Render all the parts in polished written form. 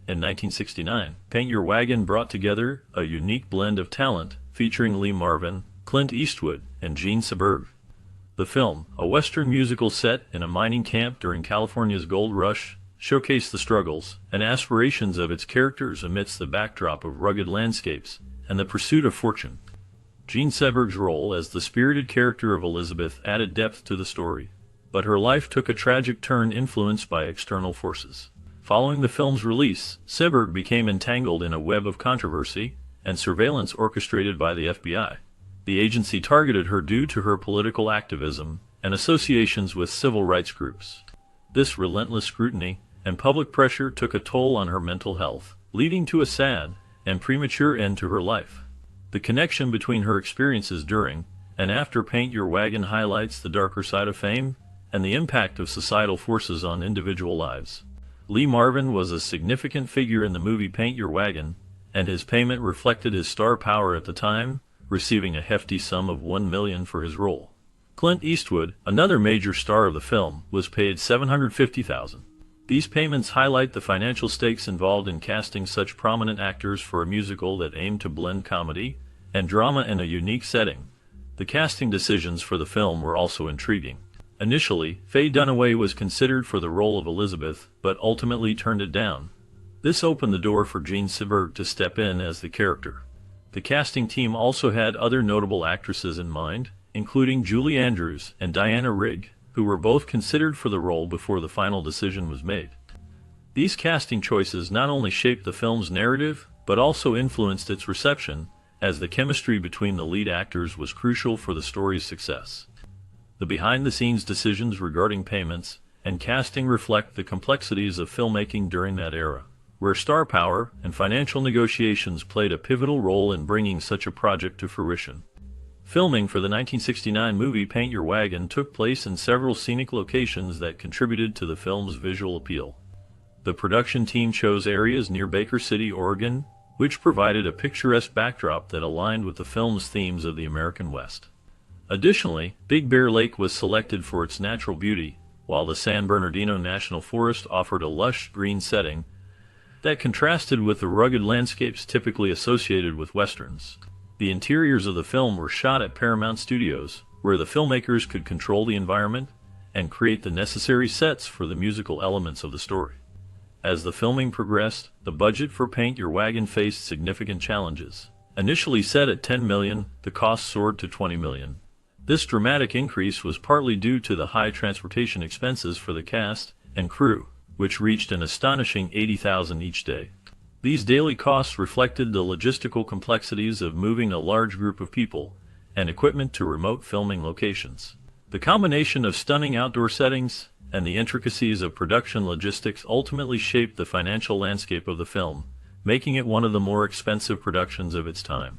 In 1969, Paint Your Wagon brought together a unique blend of talent, featuring Lee Marvin, Clint Eastwood, and Gene Seberg. The film, a Western musical set in a mining camp during California's gold rush, showcased the struggles and aspirations of its characters amidst the backdrop of rugged landscapes and the pursuit of fortune. Gene Seberg's role as the spirited character of Elizabeth added depth to the story, but her life took a tragic turn influenced by external forces. Following the film's release, Seberg became entangled in a web of controversy and surveillance orchestrated by the FBI. The agency targeted her due to her political activism and associations with civil rights groups. This relentless scrutiny and public pressure took a toll on her mental health, leading to a sad and premature end to her life. The connection between her experiences during and after Paint Your Wagon highlights the darker side of fame and the impact of societal forces on individual lives. Lee Marvin was a significant figure in the movie Paint Your Wagon, and his payment reflected his star power at the time, receiving a hefty sum of $1 million for his role. Clint Eastwood, another major star of the film, was paid $750,000. These payments highlight the financial stakes involved in casting such prominent actors for a musical that aimed to blend comedy and drama in a unique setting. The casting decisions for the film were also intriguing. Initially, Faye Dunaway was considered for the role of Elizabeth, but ultimately turned it down. This opened the door for Gene Seberg to step in as the character. The casting team also had other notable actresses in mind, including Julie Andrews and Diana Rigg, who were both considered for the role before the final decision was made. These casting choices not only shaped the film's narrative, but also influenced its reception, as the chemistry between the lead actors was crucial for the story's success. The behind-the-scenes decisions regarding payments and casting reflect the complexities of filmmaking during that era, where star power and financial negotiations played a pivotal role in bringing such a project to fruition. Filming for the 1969 movie Paint Your Wagon took place in several scenic locations that contributed to the film's visual appeal. The production team chose areas near Baker City, Oregon, which provided a picturesque backdrop that aligned with the film's themes of the American West. Additionally, Big Bear Lake was selected for its natural beauty, while the San Bernardino National Forest offered a lush green setting that contrasted with the rugged landscapes typically associated with westerns. The interiors of the film were shot at Paramount Studios, where the filmmakers could control the environment and create the necessary sets for the musical elements of the story. As the filming progressed, the budget for Paint Your Wagon faced significant challenges. Initially set at $10 million, the cost soared to $20 million. This dramatic increase was partly due to the high transportation expenses for the cast and crew, which reached an astonishing $80,000 each day. These daily costs reflected the logistical complexities of moving a large group of people and equipment to remote filming locations. The combination of stunning outdoor settings and the intricacies of production logistics ultimately shaped the financial landscape of the film, making it one of the more expensive productions of its time.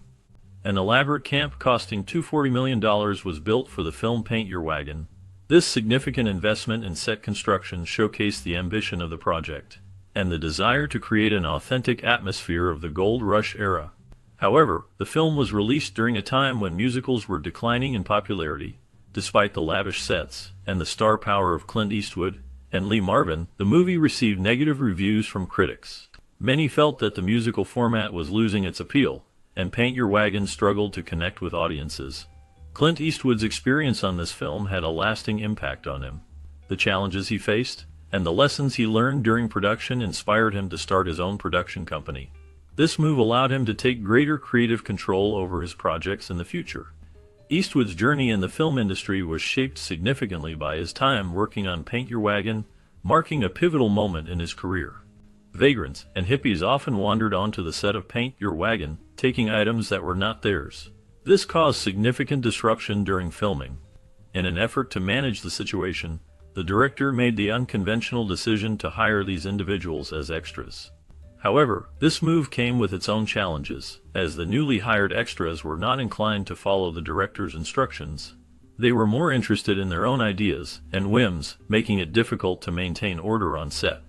An elaborate camp costing $240 million was built for the film Paint Your Wagon. This significant investment in set construction showcased the ambition of the project and the desire to create an authentic atmosphere of the Gold Rush era. However, the film was released during a time when musicals were declining in popularity. Despite the lavish sets and the star power of Clint Eastwood and Lee Marvin, the movie received negative reviews from critics. Many felt that the musical format was losing its appeal, and Paint Your Wagon struggled to connect with audiences. Clint Eastwood's experience on this film had a lasting impact on him. The challenges he faced and the lessons he learned during production inspired him to start his own production company. This move allowed him to take greater creative control over his projects in the future. Eastwood's journey in the film industry was shaped significantly by his time working on Paint Your Wagon, marking a pivotal moment in his career. Vagrants and hippies often wandered onto the set of Paint Your Wagon, taking items that were not theirs. This caused significant disruption during filming. In an effort to manage the situation, the director made the unconventional decision to hire these individuals as extras. However, this move came with its own challenges, as the newly hired extras were not inclined to follow the director's instructions. They were more interested in their own ideas and whims, making it difficult to maintain order on set.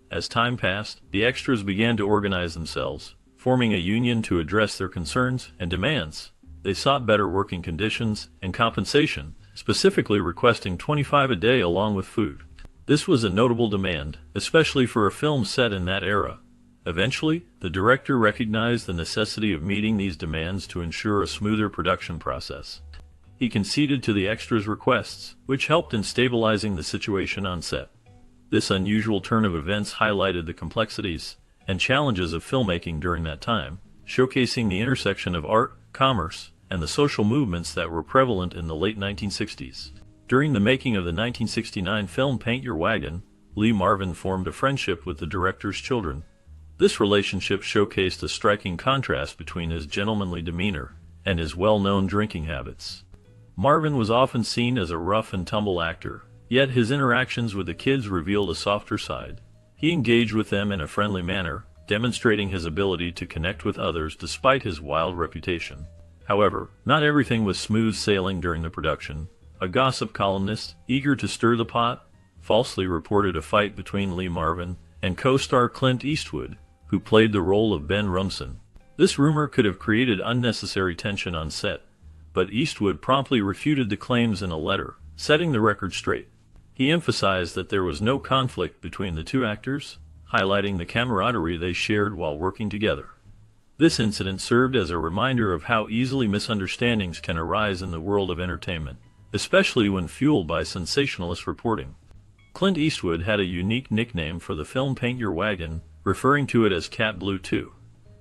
As time passed, the extras began to organize themselves, forming a union to address their concerns and demands. They sought better working conditions and compensation, specifically requesting $25 a day along with food. This was a notable demand, especially for a film set in that era. Eventually, the director recognized the necessity of meeting these demands to ensure a smoother production process. He conceded to the extras' requests, which helped in stabilizing the situation on set. This unusual turn of events highlighted the complexities and challenges of filmmaking during that time, showcasing the intersection of art, commerce, and the social movements that were prevalent in the late 1960s. During the making of the 1969 film Paint Your Wagon, Lee Marvin formed a friendship with the director's children. This relationship showcased a striking contrast between his gentlemanly demeanor and his well-known drinking habits. Marvin was often seen as a rough-and-tumble actor, yet his interactions with the kids revealed a softer side. He engaged with them in a friendly manner, demonstrating his ability to connect with others despite his wild reputation. However, not everything was smooth sailing during the production. A gossip columnist, eager to stir the pot, falsely reported a fight between Lee Marvin and co-star Clint Eastwood, who played the role of Ben Rumson. This rumor could have created unnecessary tension on set, but Eastwood promptly refuted the claims in a letter, setting the record straight. He emphasized that there was no conflict between the two actors, highlighting the camaraderie they shared while working together. This incident served as a reminder of how easily misunderstandings can arise in the world of entertainment, especially when fueled by sensationalist reporting. Clint Eastwood had a unique nickname for the film Paint Your Wagon, referring to it as Cat Blue 2.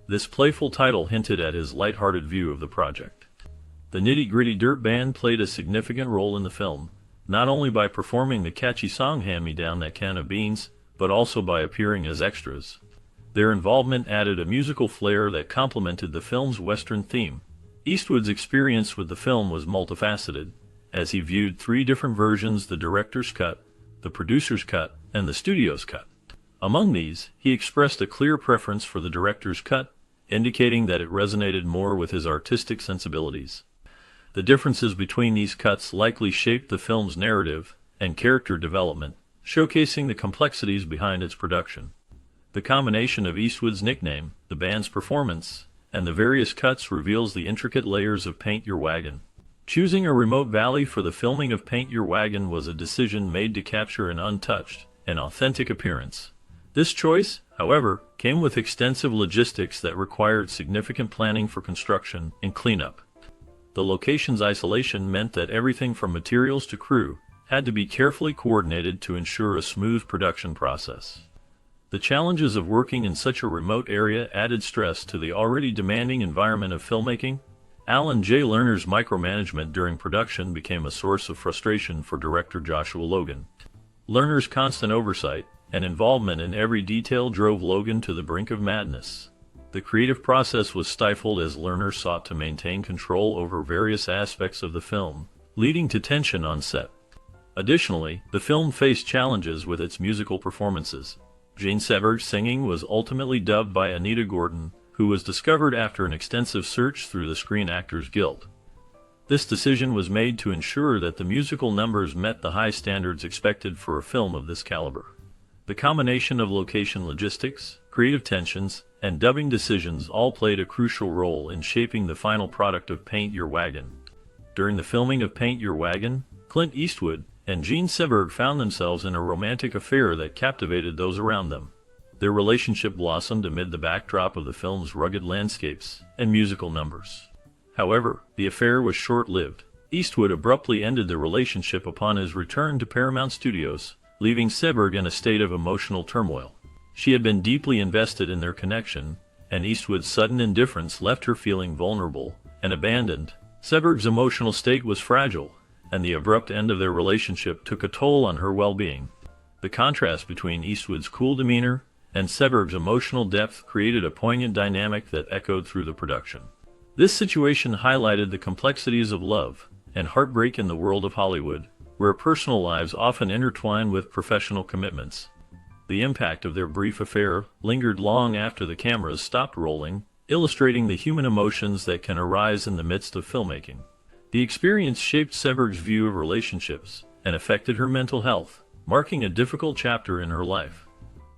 This playful title hinted at his lighthearted view of the project. The Nitty Gritty Dirt Band played a significant role in the film, not only by performing the catchy song Hand Me Down That Can of Beans, but also by appearing as extras. Their involvement added a musical flair that complemented the film's Western theme. Eastwood's experience with the film was multifaceted, as he viewed three different versions: the director's cut, the producer's cut, and the studio's cut. Among these, he expressed a clear preference for the director's cut, indicating that it resonated more with his artistic sensibilities. The differences between these cuts likely shaped the film's narrative and character development, showcasing the complexities behind its production. The combination of Eastwood's nickname, the band's performance, and the various cuts reveals the intricate layers of Paint Your Wagon. Choosing a remote valley for the filming of Paint Your Wagon was a decision made to capture an untouched and authentic appearance. This choice, however, came with extensive logistics that required significant planning for construction and cleanup. The location's isolation meant that everything from materials to crew had to be carefully coordinated to ensure a smooth production process. The challenges of working in such a remote area added stress to the already demanding environment of filmmaking. Alan J. Lerner's micromanagement during production became a source of frustration for director Joshua Logan. Lerner's constant oversight and involvement in every detail drove Logan to the brink of madness. The creative process was stifled as Lerner sought to maintain control over various aspects of the film, leading to tension on set. Additionally, the film faced challenges with its musical performances. Gene Seberg's singing was ultimately dubbed by Anita Gordon, who was discovered after an extensive search through the Screen Actors Guild. This decision was made to ensure that the musical numbers met the high standards expected for a film of this caliber. The combination of location logistics, creative tensions, and dubbing decisions all played a crucial role in shaping the final product of Paint Your Wagon. During the filming of Paint Your Wagon, Clint Eastwood and Gene Seberg found themselves in a romantic affair that captivated those around them. Their relationship blossomed amid the backdrop of the film's rugged landscapes and musical numbers. However, the affair was short-lived. Eastwood abruptly ended the relationship upon his return to Paramount Studios, leaving Seberg in a state of emotional turmoil. She had been deeply invested in their connection, and Eastwood's sudden indifference left her feeling vulnerable and abandoned. Seberg's emotional state was fragile, and the abrupt end of their relationship took a toll on her well-being. The contrast between Eastwood's cool demeanor and Seberg's emotional depth created a poignant dynamic that echoed through the production. This situation highlighted the complexities of love and heartbreak in the world of Hollywood, where personal lives often intertwine with professional commitments. The impact of their brief affair lingered long after the cameras stopped rolling, illustrating the human emotions that can arise in the midst of filmmaking. The experience shaped Seberg's view of relationships and affected her mental health, marking a difficult chapter in her life.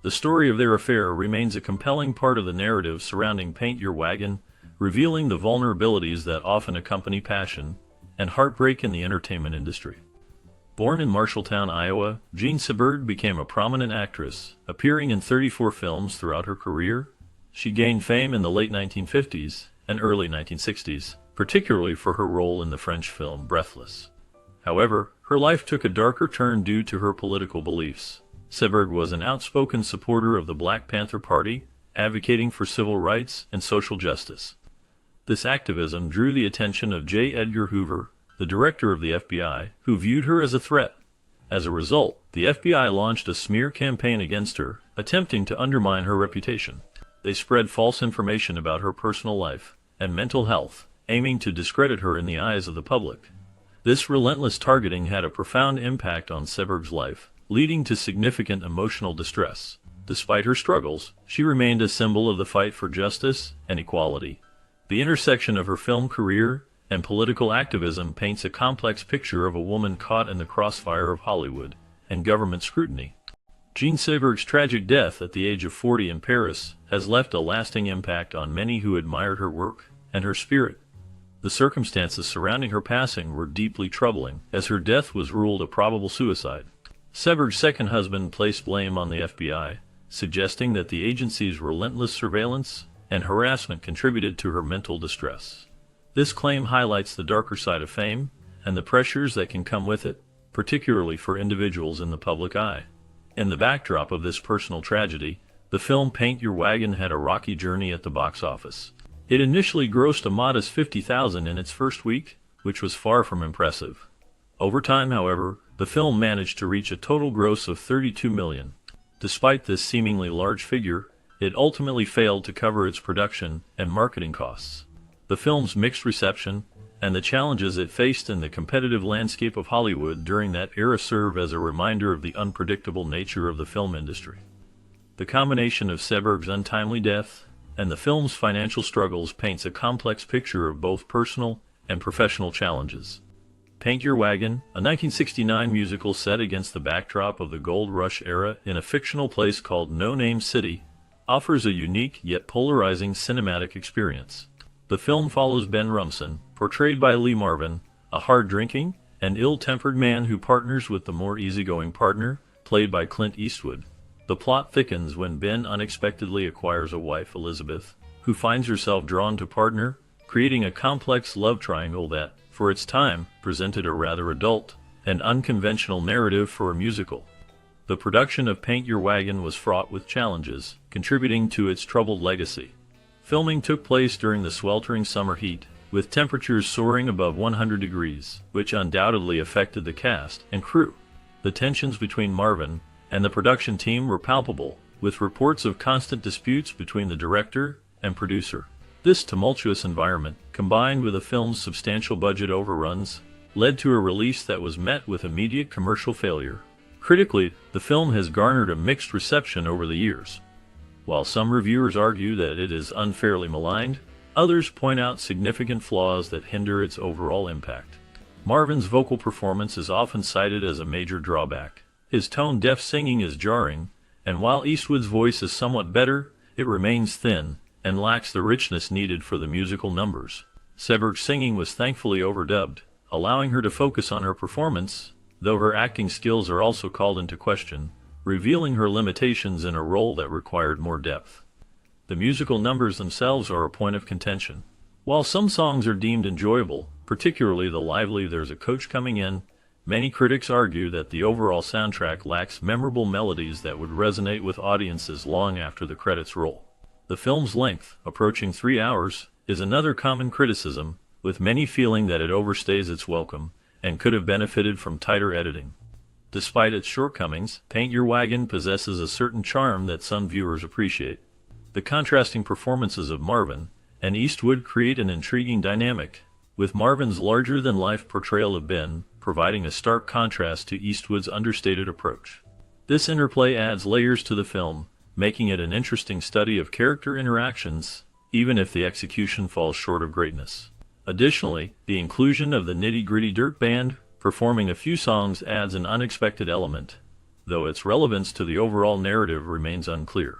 The story of their affair remains a compelling part of the narrative surrounding Paint Your Wagon, revealing the vulnerabilities that often accompany passion and heartbreak in the entertainment industry. Born in Marshalltown, Iowa, Gene Seberg became a prominent actress, appearing in 34 films throughout her career. She gained fame in the late 1950s and early 1960s, particularly for her role in the French film Breathless. However, her life took a darker turn due to her political beliefs. Seberg was an outspoken supporter of the Black Panther Party, advocating for civil rights and social justice. This activism drew the attention of J. Edgar Hoover, the director of the FBI, who viewed her as a threat. As a result, the FBI launched a smear campaign against her, attempting to undermine her reputation. They spread false information about her personal life and mental health, aiming to discredit her in the eyes of the public. This relentless targeting had a profound impact on Seberg's life, leading to significant emotional distress. Despite her struggles, she remained a symbol of the fight for justice and equality. The intersection of her film career and political activism paints a complex picture of a woman caught in the crossfire of Hollywood and government scrutiny. Jean Seberg's tragic death at the age of 40 in Paris has left a lasting impact on many who admired her work and her spirit. The circumstances surrounding her passing were deeply troubling, as her death was ruled a probable suicide. Seberg's second husband placed blame on the FBI, suggesting that the agency's relentless surveillance and harassment contributed to her mental distress. This claim highlights the darker side of fame and the pressures that can come with it, particularly for individuals in the public eye. In the backdrop of this personal tragedy, the film Paint Your Wagon had a rocky journey at the box office. It initially grossed a modest $50,000 in its first week, which was far from impressive. Over time, however, the film managed to reach a total gross of $32 million. Despite this seemingly large figure, it ultimately failed to cover its production and marketing costs. The film's mixed reception and the challenges it faced in the competitive landscape of Hollywood during that era serve as a reminder of the unpredictable nature of the film industry. The combination of Seberg's untimely death and the film's financial struggles paints a complex picture of both personal and professional challenges. Paint Your Wagon, a 1969 musical set against the backdrop of the Gold Rush era in a fictional place called No Name City, offers a unique yet polarizing cinematic experience. The film follows Ben Rumson, portrayed by Lee Marvin, a hard-drinking and ill-tempered man who partners with the more easygoing partner, played by Clint Eastwood. The plot thickens when Ben unexpectedly acquires a wife, Elizabeth, who finds herself drawn to partner, creating a complex love triangle that, for its time, presented a rather adult and unconventional narrative for a musical. The production of Paint Your Wagon was fraught with challenges, contributing to its troubled legacy. Filming took place during the sweltering summer heat, with temperatures soaring above 100 degrees, which undoubtedly affected the cast and crew. The tensions between Marvin and the production team were palpable, with reports of constant disputes between the director and producer. This tumultuous environment, combined with the film's substantial budget overruns, led to a release that was met with immediate commercial failure. Critically, the film has garnered a mixed reception over the years. While some reviewers argue that it is unfairly maligned, others point out significant flaws that hinder its overall impact. Marvin's vocal performance is often cited as a major drawback. His tone-deaf singing is jarring, and while Eastwood's voice is somewhat better, it remains thin and lacks the richness needed for the musical numbers. Seberg's singing was thankfully overdubbed, allowing her to focus on her performance, though her acting skills are also called into question, revealing her limitations in a role that required more depth. The musical numbers themselves are a point of contention. While some songs are deemed enjoyable, particularly the lively "There's a Coach Coming In," many critics argue that the overall soundtrack lacks memorable melodies that would resonate with audiences long after the credits roll. The film's length, approaching 3 hours, is another common criticism, with many feeling that it overstays its welcome and could have benefited from tighter editing. Despite its shortcomings, Paint Your Wagon possesses a certain charm that some viewers appreciate. The contrasting performances of Marvin and Eastwood create an intriguing dynamic, with Marvin's larger-than-life portrayal of Ben providing a stark contrast to Eastwood's understated approach. This interplay adds layers to the film, making it an interesting study of character interactions, even if the execution falls short of greatness. Additionally, the inclusion of the nitty-gritty dirt band performing a few songs adds an unexpected element, though its relevance to the overall narrative remains unclear.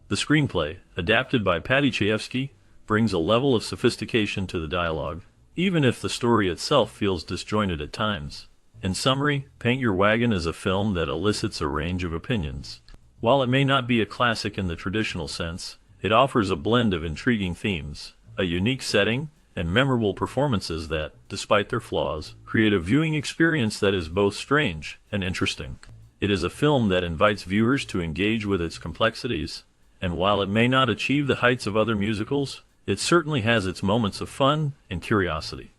The screenplay, adapted by Paddy Chayefsky, brings a level of sophistication to the dialogue, even if the story itself feels disjointed at times. In summary, Paint Your Wagon is a film that elicits a range of opinions. While it may not be a classic in the traditional sense, It offers a blend of intriguing themes, a unique setting, and memorable performances that, despite their flaws, create a viewing experience that is both strange and interesting. It is a film that invites viewers to engage with its complexities, and while it may not achieve the heights of other musicals, it certainly has its moments of fun and curiosity.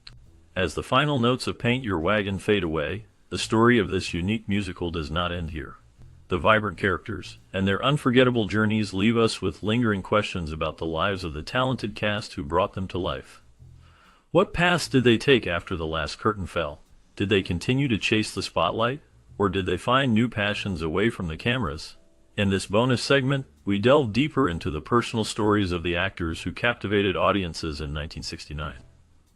As the final notes of Paint Your Wagon fade away, the story of this unique musical does not end here. The vibrant characters and their unforgettable journeys leave us with lingering questions about the lives of the talented cast who brought them to life. What paths did they take after the last curtain fell? Did they continue to chase the spotlight, or did they find new passions away from the cameras? In this bonus segment, we delve deeper into the personal stories of the actors who captivated audiences in 1969.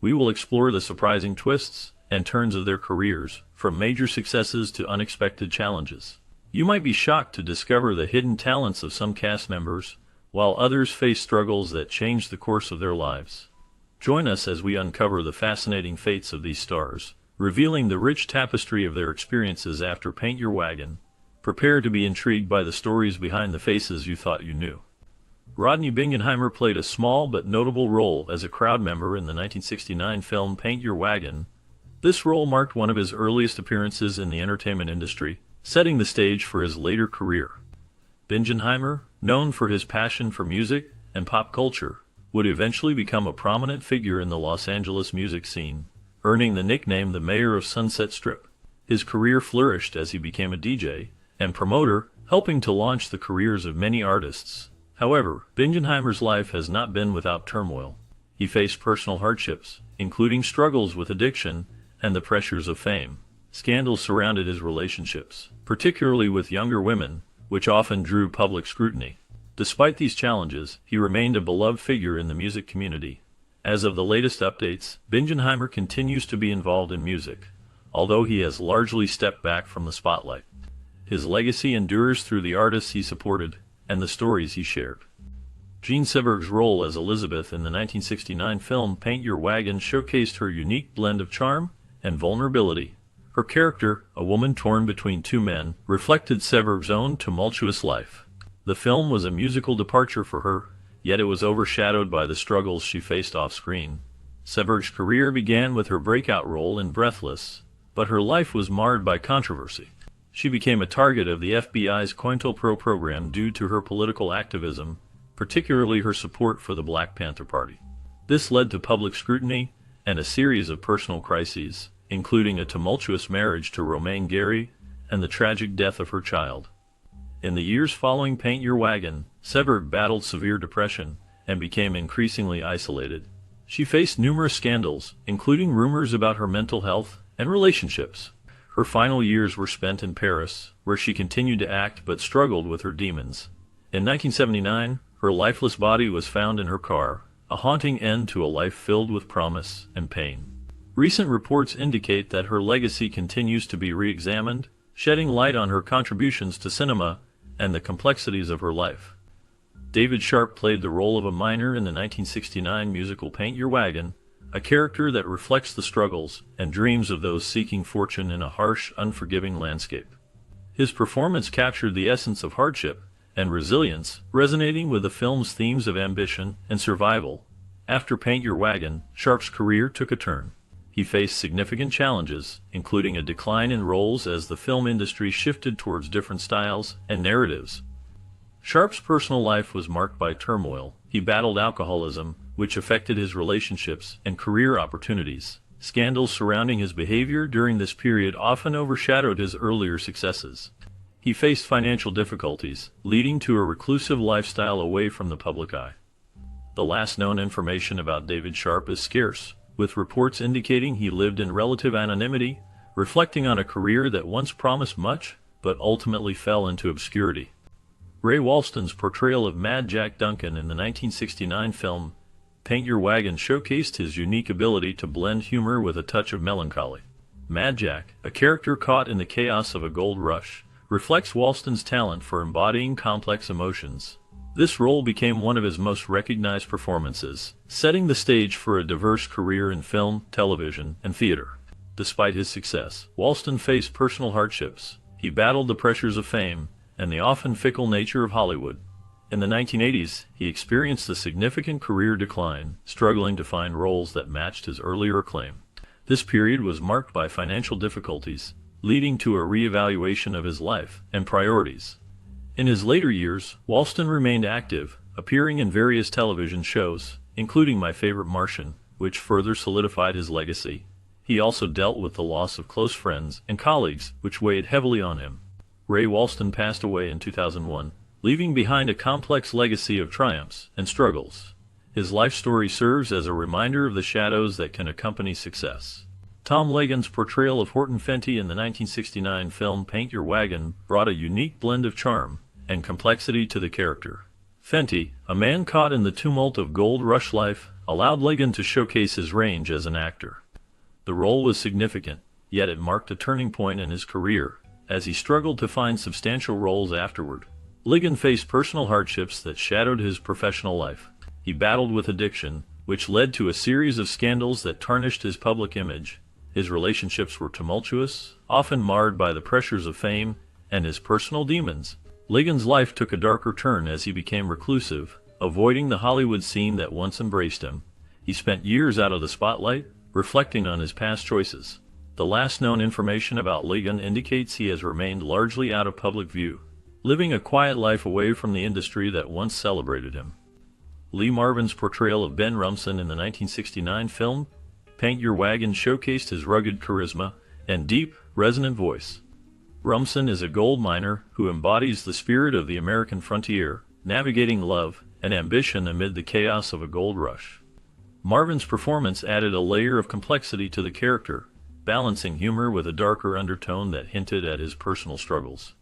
We will explore the surprising twists and turns of their careers, from major successes to unexpected challenges. You might be shocked to discover the hidden talents of some cast members, while others face struggles that change the course of their lives. Join us as we uncover the fascinating fates of these stars, revealing the rich tapestry of their experiences after Paint Your Wagon. Prepare to be intrigued by the stories behind the faces you thought you knew. Rodney Bingenheimer played a small but notable role as a crowd member in the 1969 film Paint Your Wagon. This role marked one of his earliest appearances in the entertainment industry, setting the stage for his later career. Bingenheimer, known for his passion for music and pop culture, would eventually become a prominent figure in the Los Angeles music scene, earning the nickname the Mayor of Sunset Strip. His career flourished as he became a DJ and promoter, helping to launch the careers of many artists. However, Bingenheimer's life has not been without turmoil. He faced personal hardships, including struggles with addiction and the pressures of fame. Scandals surrounded his relationships, particularly with younger women, which often drew public scrutiny. Despite these challenges, he remained a beloved figure in the music community. As of the latest updates, Bingenheimer continues to be involved in music, although he has largely stepped back from the spotlight. His legacy endures through the artists he supported and the stories he shared. Jean Seberg's role as Elizabeth in the 1969 film Paint Your Wagon showcased her unique blend of charm and vulnerability. Her character, a woman torn between two men, reflected Seberg's own tumultuous life. The film was a musical departure for her, yet it was overshadowed by the struggles she faced off-screen. Seberg's career began with her breakout role in Breathless, but her life was marred by controversy. She became a target of the FBI's COINTELPRO program due to her political activism, particularly her support for the Black Panther Party. This led to public scrutiny and a series of personal crises, including a tumultuous marriage to Romain Gary and the tragic death of her child. In the years following Paint Your Wagon, Seberg battled severe depression and became increasingly isolated. She faced numerous scandals, including rumors about her mental health and relationships. Her final years were spent in Paris, where she continued to act but struggled with her demons. In 1979, her lifeless body was found in her car, a haunting end to a life filled with promise and pain. Recent reports indicate that her legacy continues to be re-examined, shedding light on her contributions to cinema and the complexities of her life. David Sharp played the role of a miner in the 1969 musical Paint Your Wagon, a character that reflects the struggles and dreams of those seeking fortune in a harsh, unforgiving landscape. His performance captured the essence of hardship and resilience, resonating with the film's themes of ambition and survival. After Paint Your Wagon, Sharp's career took a turn. He faced significant challenges, including a decline in roles as the film industry shifted towards different styles and narratives. Sharp's personal life was marked by turmoil. He battled alcoholism, which affected his relationships and career opportunities. Scandals surrounding his behavior during this period often overshadowed his earlier successes. He faced financial difficulties, leading to a reclusive lifestyle away from the public eye. The last known information about David Sharp is scarce, with reports indicating he lived in relative anonymity, reflecting on a career that once promised much, but ultimately fell into obscurity. Ray Walston's portrayal of Mad Jack Duncan in the 1969 film Paint Your Wagon showcased his unique ability to blend humor with a touch of melancholy. Mad Jack, a character caught in the chaos of a gold rush, reflects Walston's talent for embodying complex emotions. This role became one of his most recognized performances, setting the stage for a diverse career in film, television, and theater. Despite his success, Walston faced personal hardships. He battled the pressures of fame and the often fickle nature of Hollywood. In the 1980s, he experienced a significant career decline, struggling to find roles that matched his earlier acclaim. This period was marked by financial difficulties, leading to a re-evaluation of his life and priorities. In his later years, Walston remained active, appearing in various television shows, including My Favorite Martian, which further solidified his legacy. He also dealt with the loss of close friends and colleagues, which weighed heavily on him. Ray Walston passed away in 2001, leaving behind a complex legacy of triumphs and struggles. His life story serves as a reminder of the shadows that can accompany success. Tom Legan's portrayal of Horton Fenty in the 1969 film Paint Your Wagon brought a unique blend of charm and complexity to the character. Fenty, a man caught in the tumult of gold rush life, allowed Legan to showcase his range as an actor. The role was significant, yet it marked a turning point in his career, as he struggled to find substantial roles afterward. Legan faced personal hardships that shadowed his professional life. He battled with addiction, which led to a series of scandals that tarnished his public image. His relationships were tumultuous, often marred by the pressures of fame and his personal demons. Legan's life took a darker turn as he became reclusive, avoiding the Hollywood scene that once embraced him. He spent years out of the spotlight, reflecting on his past choices. The last known information about Legan indicates he has remained largely out of public view, living a quiet life away from the industry that once celebrated him. Lee Marvin's portrayal of Ben Rumson in the 1969 film Paint Your Wagon showcased his rugged charisma and deep, resonant voice. Rumson is a gold miner who embodies the spirit of the American frontier, navigating love and ambition amid the chaos of a gold rush. Marvin's performance added a layer of complexity to the character, balancing humor with a darker undertone that hinted at his personal struggles.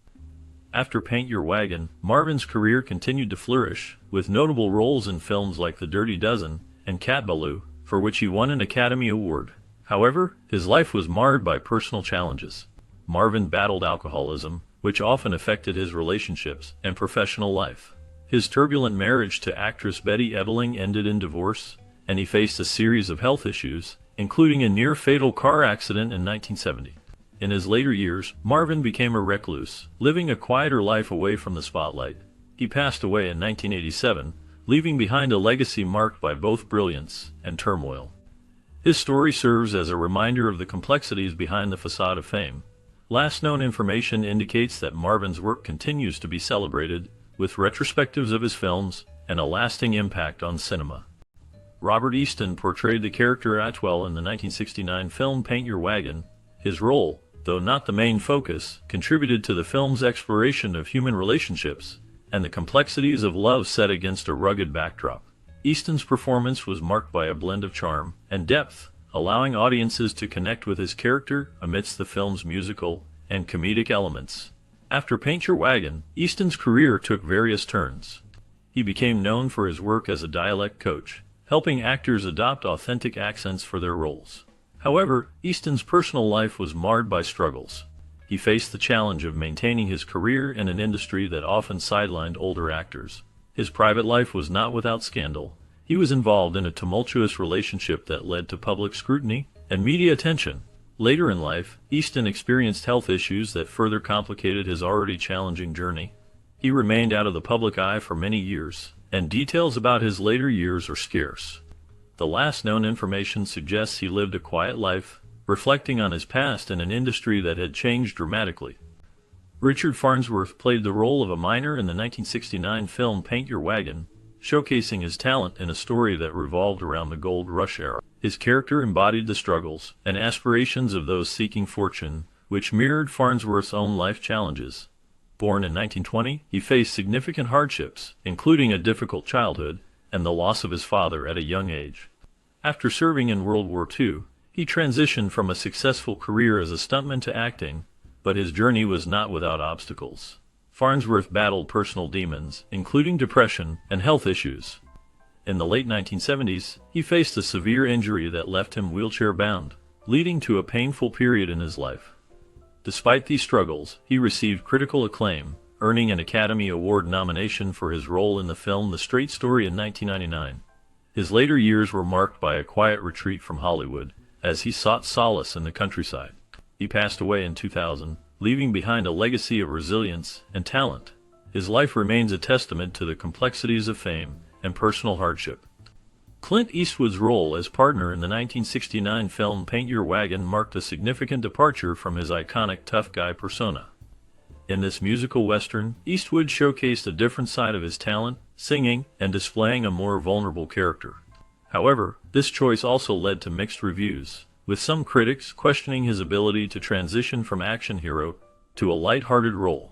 After Paint Your Wagon, Marvin's career continued to flourish, with notable roles in films like The Dirty Dozen and Cat Ballou, for which he won an Academy Award. However, his life was marred by personal challenges. Marvin battled alcoholism, which often affected his relationships and professional life. His turbulent marriage to actress Betty Ebeling ended in divorce, and he faced a series of health issues, including a near-fatal car accident in 1970. In his later years, Marvin became a recluse, living a quieter life away from the spotlight. He passed away in 1987, leaving behind a legacy marked by both brilliance and turmoil. His story serves as a reminder of the complexities behind the facade of fame. Last known information indicates that Marvin's work continues to be celebrated, with retrospectives of his films and a lasting impact on cinema. Robert Easton portrayed the character Atwell in the 1969 film Paint Your Wagon. His role, though not the main focus, contributed to the film's exploration of human relationships and the complexities of love set against a rugged backdrop. Easton's performance was marked by a blend of charm and depth, allowing audiences to connect with his character amidst the film's musical and comedic elements. After Paint Your Wagon, Easton's career took various turns. He became known for his work as a dialect coach, helping actors adopt authentic accents for their roles. However, Easton's personal life was marred by struggles. He faced the challenge of maintaining his career in an industry that often sidelined older actors. His private life was not without scandal. He was involved in a tumultuous relationship that led to public scrutiny and media attention. Later in life, Easton experienced health issues that further complicated his already challenging journey. He remained out of the public eye for many years, and details about his later years are scarce. The last known information suggests he lived a quiet life, reflecting on his past in an industry that had changed dramatically. Richard Farnsworth played the role of a miner in the 1969 film Paint Your Wagon, showcasing his talent in a story that revolved around the gold rush era. His character embodied the struggles and aspirations of those seeking fortune, which mirrored Farnsworth's own life challenges. Born in 1920, he faced significant hardships, including a difficult childhood and the loss of his father at a young age. After serving in World War II, he transitioned from a successful career as a stuntman to acting, but his journey was not without obstacles. Farnsworth battled personal demons, including depression and health issues. In the late 1970s, he faced a severe injury that left him wheelchair-bound, leading to a painful period in his life. Despite these struggles, he received critical acclaim, earning an Academy Award nomination for his role in the film The Straight Story in 1999. His later years were marked by a quiet retreat from Hollywood, as he sought solace in the countryside. He passed away in 2000, leaving behind a legacy of resilience and talent. his life remains a testament to the complexities of fame and personal hardship. Clint Eastwood's role as partner in the 1969 film Paint Your Wagon marked a significant departure from his iconic tough guy persona. In this musical western, Eastwood showcased a different side of his talent, singing and displaying a more vulnerable character. However, this choice also led to mixed reviews, with some critics questioning his ability to transition from action hero to a light-hearted role.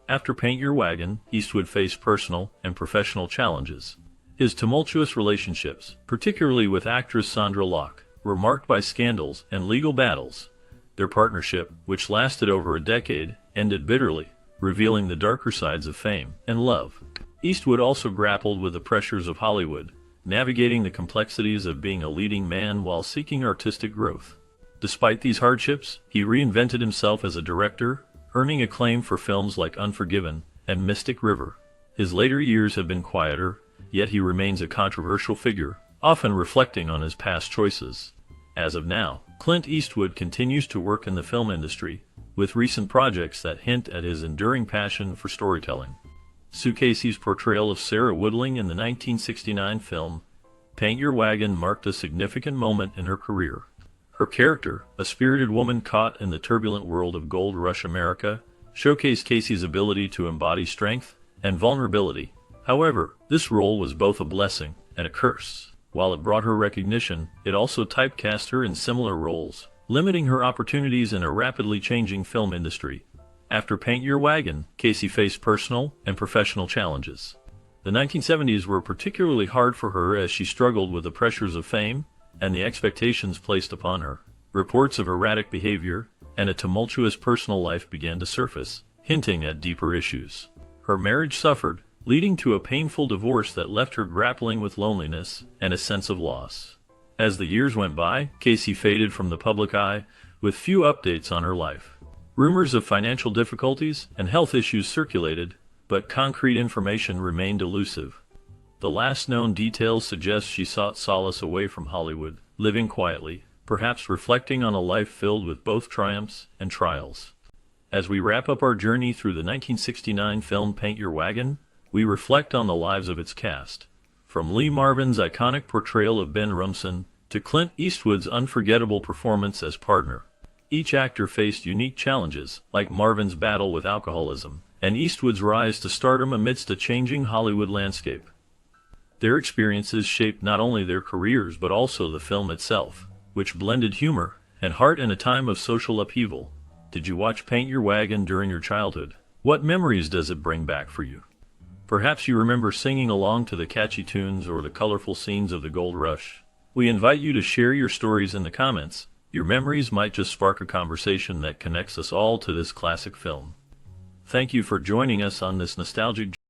After Paint Your Wagon, Eastwood faced personal and professional challenges. His tumultuous relationships, particularly with actress Sandra Locke, were marked by scandals and legal battles. Their partnership, which lasted over a decade, ended bitterly, revealing the darker sides of fame and love. Eastwood also grappled with the pressures of Hollywood, navigating the complexities of being a leading man while seeking artistic growth. Despite these hardships, he reinvented himself as a director, earning acclaim for films like Unforgiven and Mystic River. His later years have been quieter, yet he remains a controversial figure, often reflecting on his past choices. As of now, Clint Eastwood continues to work in the film industry, with recent projects that hint at his enduring passion for storytelling. Sue Casey's portrayal of Sarah Woodling in the 1969 film Paint Your Wagon marked a significant moment in her career. Her character, a spirited woman caught in the turbulent world of Gold Rush America, showcased Casey's ability to embody strength and vulnerability. However, this role was both a blessing and a curse. While it brought her recognition, it also typecast her in similar roles, limiting her opportunities in a rapidly changing film industry. After Paint Your Wagon, Casey faced personal and professional challenges. The 1970s were particularly hard for her as she struggled with the pressures of fame and the expectations placed upon her. Reports of erratic behavior and a tumultuous personal life began to surface, hinting at deeper issues. Her marriage suffered, leading to a painful divorce that left her grappling with loneliness and a sense of loss. As the years went by, Casey faded from the public eye, with few updates on her life. Rumors of financial difficulties and health issues circulated, but concrete information remained elusive. The last known details suggest she sought solace away from Hollywood, living quietly, perhaps reflecting on a life filled with both triumphs and trials. As we wrap up our journey through the 1969 film Paint Your Wagon, we reflect on the lives of its cast. From Lee Marvin's iconic portrayal of Ben Rumson to Clint Eastwood's unforgettable performance as partner. Each actor faced unique challenges, like Marvin's battle with alcoholism, and Eastwood's rise to stardom amidst a changing Hollywood landscape. Their experiences shaped not only their careers but also the film itself, which blended humor and heart in a time of social upheaval. Did you watch Paint Your Wagon during your childhood? What memories does it bring back for you? Perhaps you remember singing along to the catchy tunes or the colorful scenes of the Gold Rush. We invite you to share your stories in the comments. Your memories might just spark a conversation that connects us all to this classic film. Thank you for joining us on this nostalgic journey.